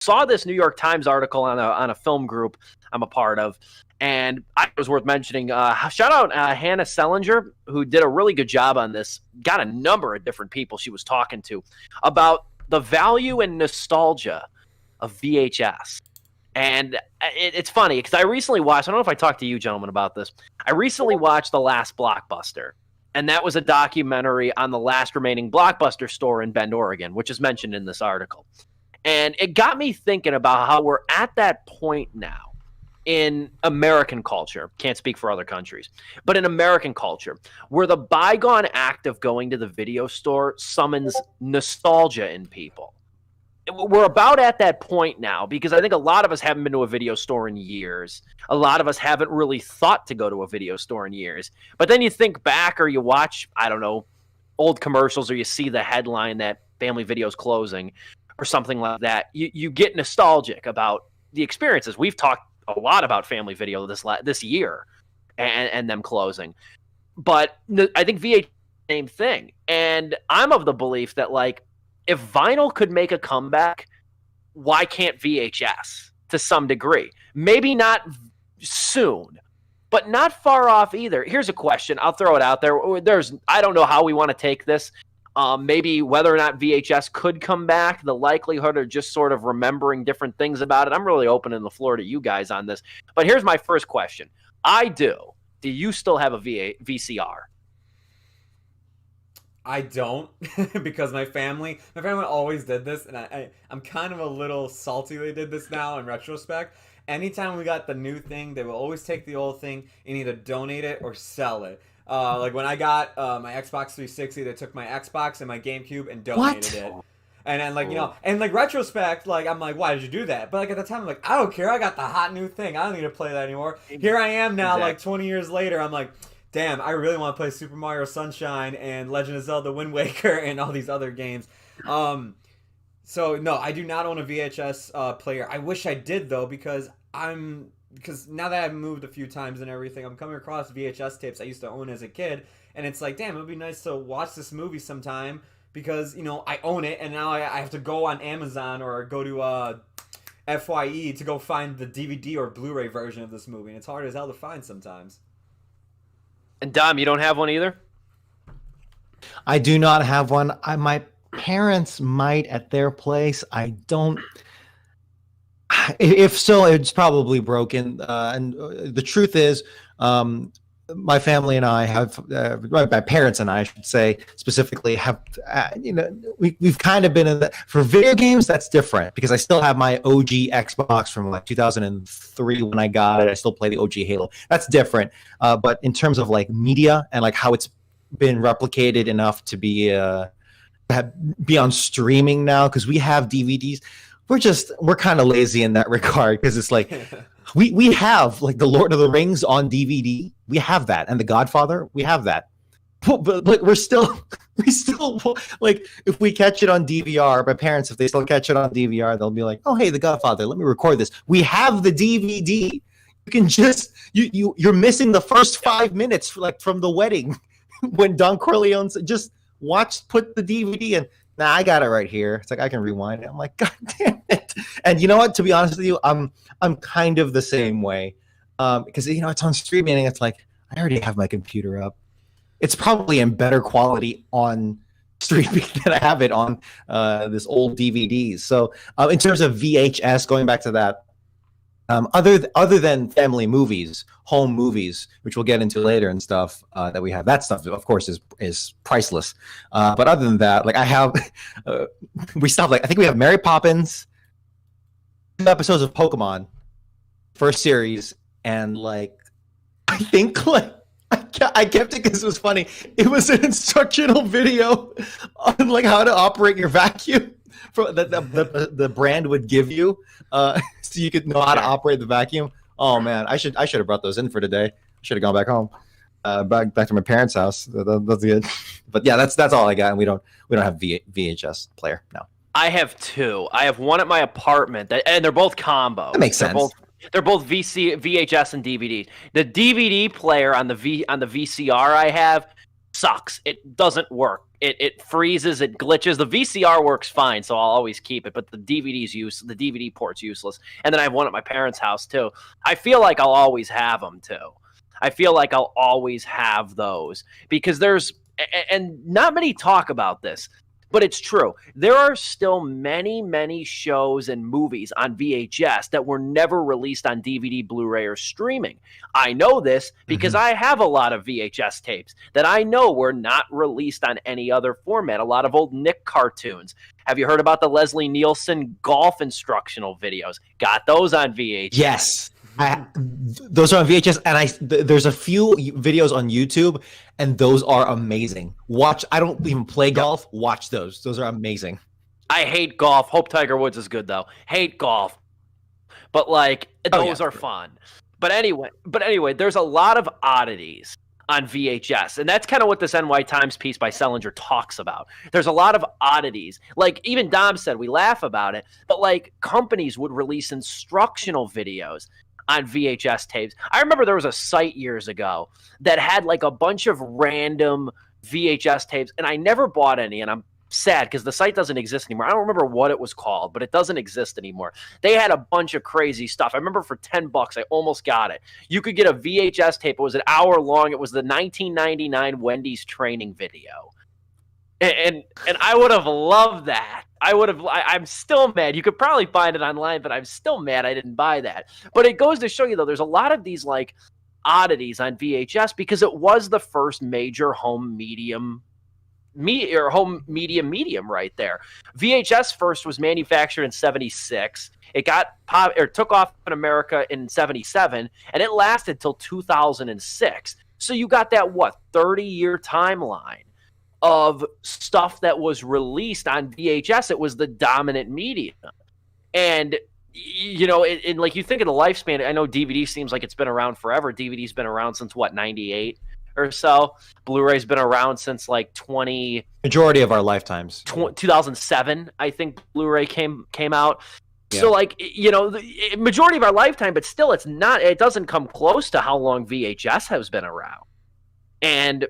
saw this New York Times article on a film group I'm a part of, and it was worth mentioning. Shout out Hannah Selinger, who did a really good job on this. Got a number of different people she was talking to about the value and nostalgia of VHS. And it's funny because I recently watched, I don't know if I talked to you gentlemen about this. I recently watched The Last Blockbuster, and that was a documentary on the last remaining Blockbuster store in Bend, Oregon, which is mentioned in this article. And it got me thinking about how we're at that point now in American culture. Can't speak for other countries, but in American culture, where the bygone act of going to the video store summons nostalgia in people. We're about at that point now because I think a lot of us haven't been to a video store in years. A lot of us haven't really thought to go to a video store in years. But then you think back or you watch, I don't know, old commercials, or you see the headline that Family Video's closing or something like that. You get nostalgic about the experiences. We've talked a lot about Family Video this year and them closing. But I think VHS, same thing. And I'm of the belief that, like, if vinyl could make a comeback, why can't VHS to some degree? Maybe not soon, but not far off either. Here's a question. I'll throw it out there. I don't know how we want to take this. Maybe whether or not VHS could come back, the likelihood of just sort of remembering different things about it. I'm really opening the floor to you guys on this. But here's my first question. I do. Do you still have a VCR? I don't, because my family always did this, and I'm kind of a little salty they did this now in retrospect. Anytime we got the new thing, they will always take the old thing and either donate it or sell it. Like when I got my Xbox 360, they took my Xbox and my GameCube and donated it. And then, like, you know, and like retrospect, like, I'm like, why did you do that? But like at the time, I'm like, I don't care. I got the hot new thing. I don't need to play that anymore. Here I am now, like 20 years later. I'm like, damn, I really want to play Super Mario Sunshine and Legend of Zelda Wind Waker and all these other games. So no, I do not own a VHS player. I wish I did though, because now that I've moved a few times and everything, I'm coming across VHS tapes I used to own as a kid, and it's like, damn, it would be nice to watch this movie sometime because, you know, I own it, and now I have to go on Amazon or go to FYE to go find the DVD or Blu-ray version of this movie, and it's hard as hell to find sometimes. And Dom, you don't have one either? I do not have one. My parents might at their place. I don't. If so, it's probably broken. And the truth is, my family and I have, my parents and I should say specifically, have, we've kind of been in that. For video games, that's different because I still have my OG Xbox from like 2003 when I got it. I still play the OG Halo. That's different. But in terms of like media and like how it's been replicated enough to be on streaming now, because we have DVDs. We're kind of lazy in that regard, because it's like we have like the Lord of the Rings on DVD. We have that, and the Godfather. We have that, but like we still like, if we catch it on DVR, my parents, if they still catch it on DVR, they'll be like, oh hey, the Godfather, let me record this. We have the DVD. You can just you're missing the first 5 minutes from the wedding when Don Corleone's just put the DVD in. Nah, I got it right here. It's like I can rewind it. I'm like, God damn it! And you know what? To be honest with you, I'm kind of the same way, because it's on streaming and it's like I already have my computer up. It's probably in better quality on streaming than I have it on this old DVDs. So in terms of VHS, going back to that, other than family movies, home movies, which we'll get into later and stuff that we have, that stuff of course is priceless. But other than that, like I have, we still have, like, I think we have Mary Poppins, 2 episodes of Pokemon, first series, and like I think like I kept it because it was funny. It was an instructional video on like how to operate your vacuum. The brand would give you, so you could know how to operate the vacuum. Oh man, I should have brought those in for today. I should have gone back home, back to my parents' house. That's good. But yeah, that's all I got. And we don't have VHS player. No. I have 2. I have one at my apartment, and they're both combo. That makes sense. They're both VHS and DVD. The DVD player on the VCR I have sucks. It doesn't work. it freezes, it glitches. The VCR works fine, so I'll always keep it, but the DVD port's useless. And then I have one at my parents' house too. I feel like I'll always have them too. I feel like I'll always have those because and not many talk about this, but it's true. There are still many, many shows and movies on VHS that were never released on DVD, Blu-ray, or streaming. I know this because I have a lot of VHS tapes that I know were not released on any other format. A lot of old Nick cartoons. Have you heard about the Leslie Nielsen golf instructional videos? Got those on VHS. Yes. Those are on VHS, and there's a few videos on YouTube, and those are amazing. Watch. I don't even play golf. Watch those. Those are amazing. I hate golf. Hope Tiger Woods is good though. Hate golf, but like those are fun. But anyway, there's a lot of oddities on VHS, and that's kind of what this NY Times piece by Selinger talks about. There's a lot of oddities. Like even Dom said, we laugh about it, but like companies would release instructional videos on VHS tapes. I remember there was a site years ago that had like a bunch of random VHS tapes, and I never bought any, and I'm sad because the site doesn't exist anymore. I don't remember what it was called, but it doesn't exist anymore. They had a bunch of crazy stuff. I remember for $10, I almost got it. You could get a VHS tape. It was an hour long. It was the 1999 Wendy's training video. And I would have loved that. I'm still mad. You could probably find it online, but I'm still mad I didn't buy that. But it goes to show you, though, there's a lot of these like oddities on VHS because it was the first major home medium right there. VHS first was manufactured in 1976. It took off in America in 1977, and it lasted till 2006. So you got that 30-year timeline of stuff that was released on VHS. It was the dominant medium. And, you know, like you think of the lifespan, I know DVD seems like it's been around forever. DVD's been around since 98 or so. Blu-ray's been around since like majority of our lifetimes. 2007, I think Blu-ray came out. Yeah. So like, you know, the majority of our lifetime, but still it doesn't come close to how long VHS has been around. And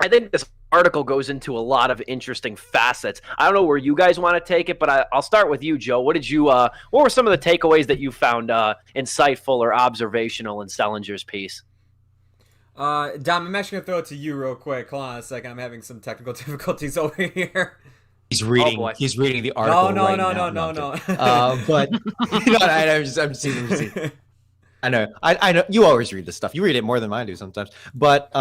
I think this article goes into a lot of interesting facets. I don't know where you guys want to take it, but I'll start with you, Joe. What were some of the takeaways that you found insightful or observational in Selinger's piece? Dom, I'm actually gonna throw it to you real quick. Hold on a second. I'm having some technical difficulties over here. He's reading. Oh, he's reading the article. No. But you know, I'm seeing. I know. I know. You always read this stuff. You read it more than I do sometimes. But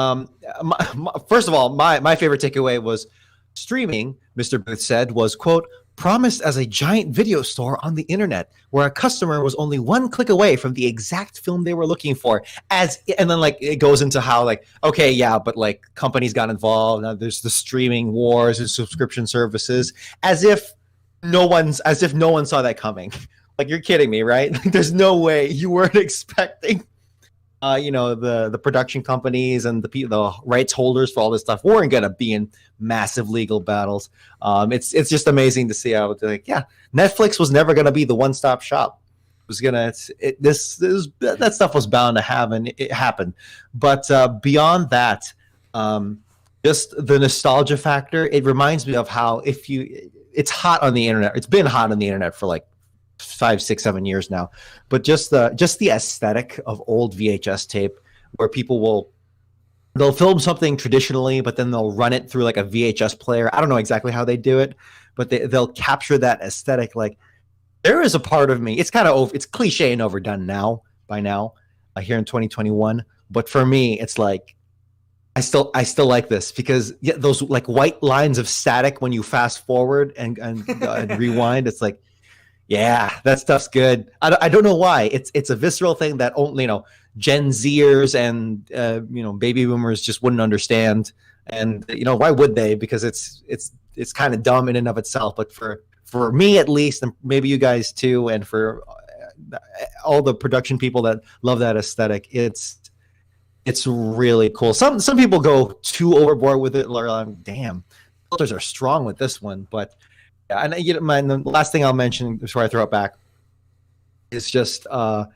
first of all, my favorite takeaway was streaming. Mr. Booth said was, quote, promised as a giant video store on the internet where a customer was only one click away from the exact film they were looking for. And then like it goes into how like, okay, yeah, but like companies got involved. Now there's the streaming wars and subscription services, as if no one saw that coming. Like, you're kidding me, right? Like, there's no way you weren't expecting, the production companies and the rights holders for all this stuff weren't going to be in massive legal battles. It's just amazing to see how, like, yeah, Netflix was never going to be the one-stop shop. It was that stuff was bound to happen. It happened. But beyond that, just the nostalgia factor, it reminds me of how it's hot on the internet. It's been hot on the internet for like 5, 6, 7 years now, but just the aesthetic of old VHS tape, where they'll film something traditionally, but then they'll run it through like a VHS player. I don't know exactly how they do it, but they'll capture that aesthetic. Like, there is a part of me, it's kind of it's cliche and overdone by now here in 2021, but for me it's like I still like this because those like white lines of static when you fast forward and rewind, it's like, yeah, that stuff's good. I don't know why. It's a visceral thing that only Gen Zers and baby boomers just wouldn't understand. And why would they? Because it's kind of dumb in and of itself. But for me at least, and maybe you guys too, and for all the production people that love that aesthetic, it's really cool. Some people go too overboard with it. Like, damn, filters are strong with this one, but. And the last thing I'll mention before I throw it back is just I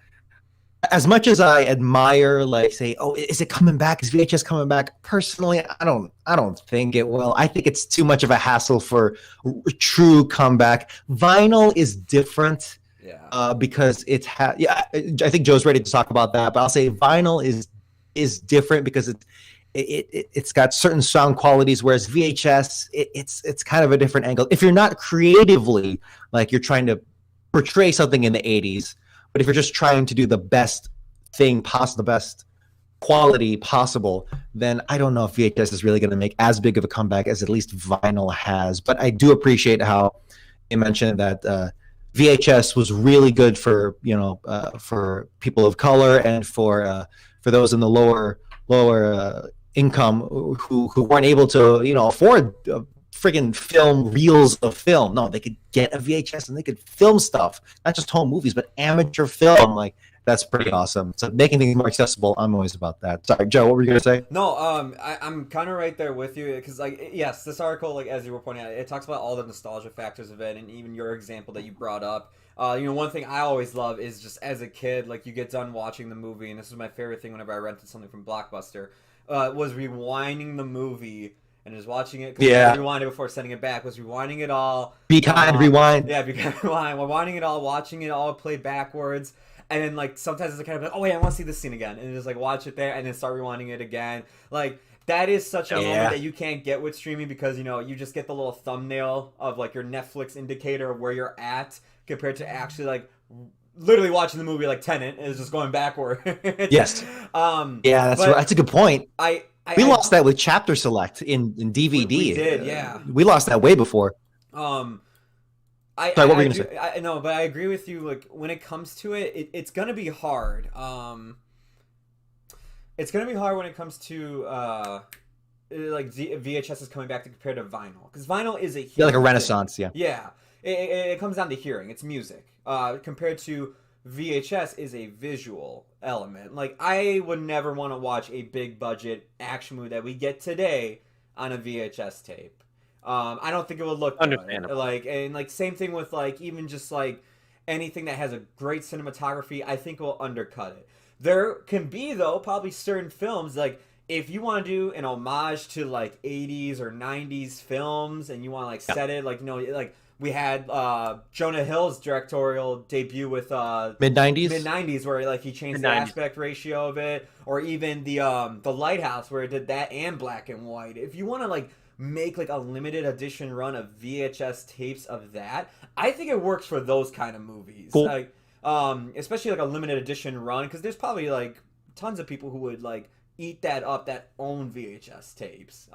as much as I admire, like, say, oh, is it coming back? Is VHS coming back? Personally, I don't think it will. I think it's too much of a hassle for true comeback. Vinyl is different. Yeah. Because yeah, I think Joe's ready to talk about that, but I'll say vinyl is different because it's got certain sound qualities, whereas VHS it's kind of a different angle. If you're not creatively, like, you're trying to portray something in the 80s, but if you're just trying to do the best thing possible, the best quality possible, then I don't know if VHS is really going to make as big of a comeback as at least vinyl has. But I do appreciate how you mentioned that VHS was really good for for people of color and for those in the lower income who weren't able to afford friggin' film reels of film. No, they could get a VHS and they could film stuff, not just home movies, but amateur film. Like, that's pretty awesome. So making things more accessible, I'm always about that. Sorry, Joe, what were you gonna say? No, I'm kind of right there with you because, like, yes, this article, like, as you were pointing out, it talks about all the nostalgia factors of it, and even your example that you brought up. One thing I always love is just as a kid, like, you get done watching the movie, and this was my favorite thing whenever I rented something from Blockbuster, was rewinding the movie and just watching it. Yeah. I rewinded before sending it back. Was rewinding it all. Be kind, rewind. Yeah, be kind, rewind. Rewinding it all, watching it all play backwards. And then, like, sometimes it's kind of like, oh, wait, I want to see this scene again. And just, like, watch it there and then start rewinding it again. Like, that is such a moment that you can't get with streaming because, you just get the little thumbnail of, like, your Netflix indicator of where you're at compared to actually, like, literally watching the movie like Tenet and it's just going backward. Yes. Yeah, that's a good point. We lost that with Chapter Select in DVD. We did, yeah. We lost that way before. Sorry, what were you gonna say? No, but I agree with you. Like, when it comes to it, it's gonna be hard. It's gonna be hard when it comes to like VHS is coming back to compare to vinyl, because vinyl is like a renaissance. Thing. Yeah. It comes down to hearing. It's music. Compared to VHS is a visual element. Like, I would never want to watch a big budget action movie that we get today on a VHS tape. I don't think it would look understandable. Good. Like, same thing with, like, even just like anything that has a great cinematography, I think will undercut it. There can be, though, probably certain films, like, if you want to do an homage to, like, 80s or 90s films and you want to, like, set it, like, like, we had Jonah Hill's directorial debut with mid-90s where, like, he changed the aspect ratio of it, or even the Lighthouse where it did that and black and white. If you want to, like, make, like, a limited edition run of VHS tapes of that, I think it works for those kind of movies. Cool. Like, especially, like, a limited edition run, because there's probably, like, tons of people who would, like, eat that up that own VHS tapes.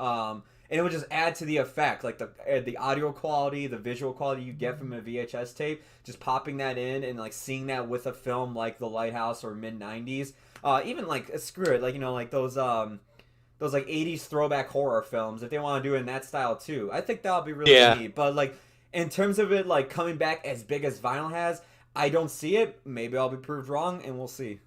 And it would just add to the effect, like the audio quality, the visual quality you get from a VHS tape, just popping that in and, like, seeing that with a film like The Lighthouse or mid-90s. Even, like, screw it, like, like those like 80s throwback horror films, if they want to do it in that style too. I think that would be really neat. But, like, in terms of it, like, coming back as big as vinyl has, I don't see it. Maybe I'll be proved wrong, and we'll see.